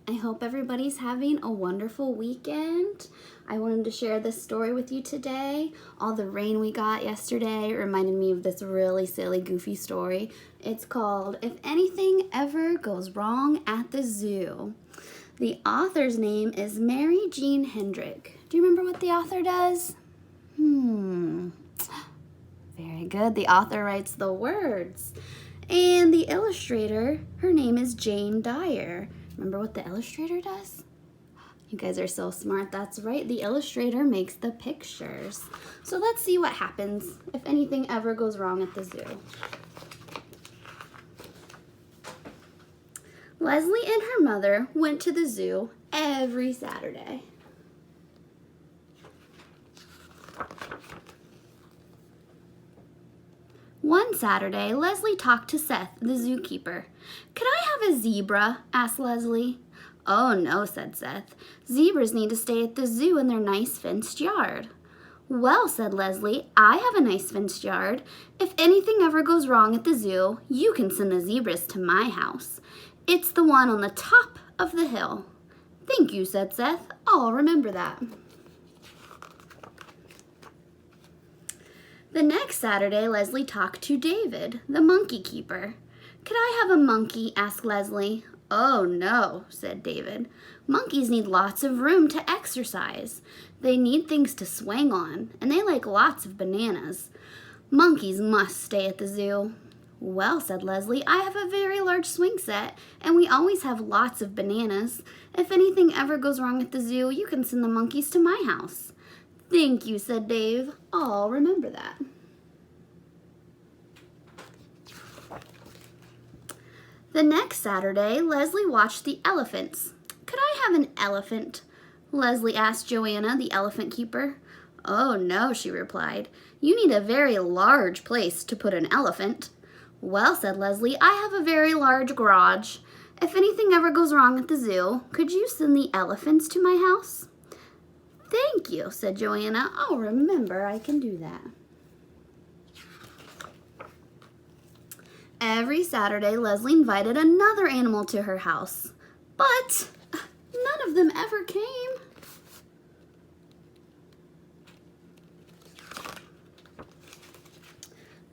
I hope everybody's having a wonderful weekend. I wanted to share this story with you today. All the rain we got yesterday reminded me of this really silly, goofy story. It's called If Anything Ever Goes Wrong at the Zoo. The author's name is Mary Jean Hendrick. Do you remember what the author does? Very good. The author writes the words. And the illustrator, her name is Jane Dyer. Remember what the illustrator does? You guys are so smart. That's right. The illustrator makes the pictures. So let's see what happens if anything ever goes wrong at the zoo. Leslie and her mother went to the zoo every Saturday. One Saturday, Leslie talked to Seth, the zookeeper. "Could I have a zebra?" asked Leslie. "Oh, no," said Seth. "Zebras need to stay at the zoo in their nice fenced yard." "Well," said Leslie, "I have a nice fenced yard. If anything ever goes wrong at the zoo, you can send the zebras to my house. It's the one on the top of the hill." "Thank you," said Seth. "I'll remember that." The next Saturday, Leslie talked to David, the monkey keeper. "Could I have a monkey?" asked Leslie. "Oh, no," said David. "Monkeys need lots of room to exercise. They need things to swing on, and they like lots of bananas. Monkeys must stay at the zoo." "Well," said Leslie, "I have a very large swing set, and we always have lots of bananas. If anything ever goes wrong at the zoo, you can send the monkeys to my house." "Thank you," said Dave. "I'll remember that." The next Saturday, Leslie watched the elephants. "Could I have an elephant?" Leslie asked Joanna, the elephant keeper. "Oh, no," she replied. "You need a very large place to put an elephant." "Well," said Leslie, "I have a very large garage. If anything ever goes wrong at the zoo, could you send the elephants to my house?" "Thank you," said Joanna. "I'll remember I can do that." Every Saturday, Leslie invited another animal to her house, but none of them ever came.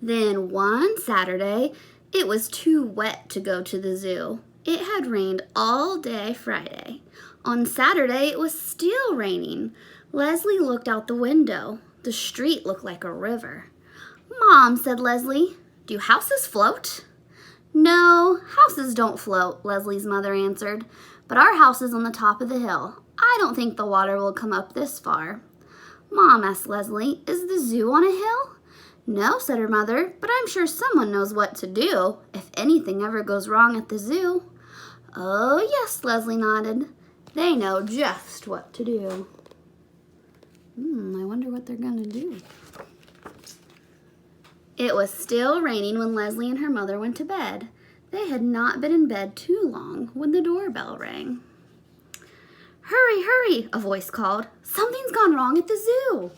Then one Saturday, it was too wet to go to the zoo. It had rained all day Friday. On Saturday, it was still raining. Leslie looked out the window. The street looked like a river. "Mom," said Leslie, "do houses float?" "No, houses don't float," Leslie's mother answered. "But our house is on the top of the hill. I don't think the water will come up this far." "Mom," asked Leslie, "is the zoo on a hill?" "No," said her mother, "but I'm sure someone knows what to do if anything ever goes wrong at the zoo." "Oh, yes," Leslie nodded. "They know just what to do." I wonder what they're going to do. It was still raining when Leslie and her mother went to bed. They had not been in bed too long when the doorbell rang. "Hurry, hurry," a voice called. "Something's gone wrong at the zoo."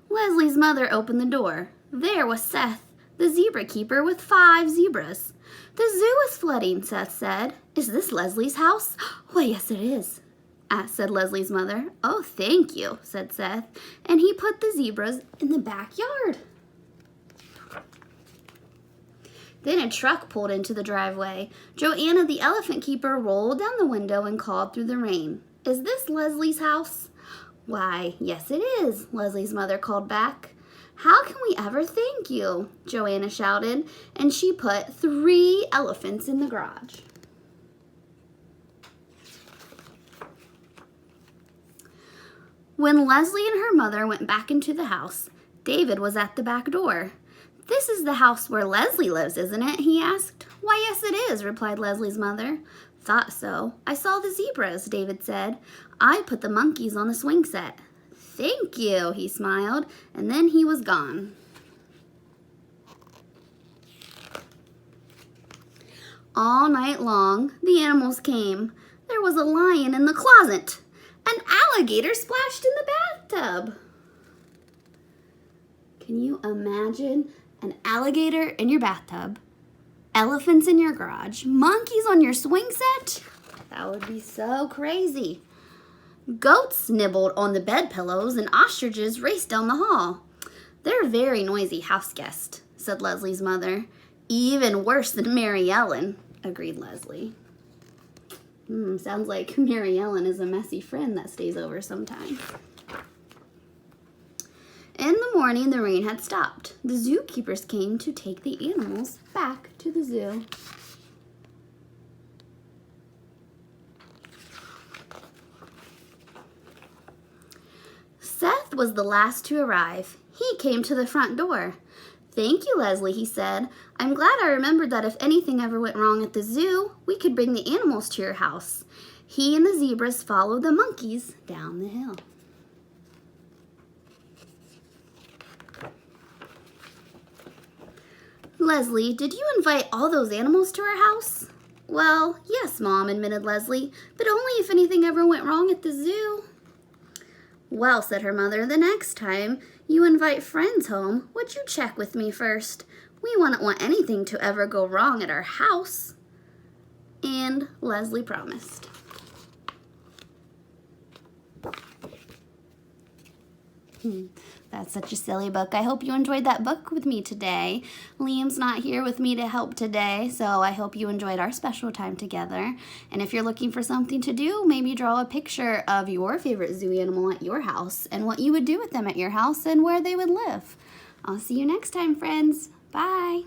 Leslie's mother opened the door. There was Seth, the zebra keeper, with 5 zebras. "The zoo is flooding," Seth said. "Is this Leslie's house?" "Why, yes, it is," said Leslie's mother. "Oh, thank you," said Seth, and he put the zebras in the backyard. Then a truck pulled into the driveway. Joanna, the elephant keeper, rolled down the window and called through the rain, "Is this Leslie's house?" "Why, yes it is," Leslie's mother called back. "How can we ever thank you?" Joanna shouted, and she put 3 elephants in the garage. When Leslie and her mother went back into the house, David was at the back door. "This is the house where Leslie lives, isn't it?" he asked. "Why, yes it is," replied Leslie's mother. "Thought so. I saw the zebras," David said. "I put the monkeys on the swing set." "Thank you," he smiled, and then he was gone. All night long, the animals came. There was a lion in the closet. An alligator splashed in the bathtub. Can you imagine an alligator in your bathtub Elephants in your garage, monkeys on your swing set? That would be so crazy. Goats nibbled on the bed pillows and ostriches raced down the hall. They're very noisy house guests, said Leslie's mother. Even worse than Mary Ellen, agreed Leslie. Sounds like Mary Ellen is a messy friend that stays over sometimes. In the morning, the rain had stopped. The zookeepers came to take the animals back to the zoo. Seth was the last to arrive. He came to the front door. Thank you, Leslie, he said. I'm glad I remembered that if anything ever went wrong at the zoo, we could bring the animals to your house. He and the zebras followed the monkeys down the hill. Leslie, did you invite all those animals to our house? Well, yes, Mom, admitted Leslie, but only if anything ever went wrong at the zoo. Well, said her mother, the next time you invite friends home, would you check with me first? We wouldn't want anything to ever go wrong at our house. And Leslie promised. That's such a silly book. I hope you enjoyed that book with me today. Liam's not here with me to help today, so I hope you enjoyed our special time together. And if you're looking for something to do, maybe draw a picture of your favorite zoo animal at your house and what you would do with them at your house and where they would live. I'll see you next time, friends. Bye.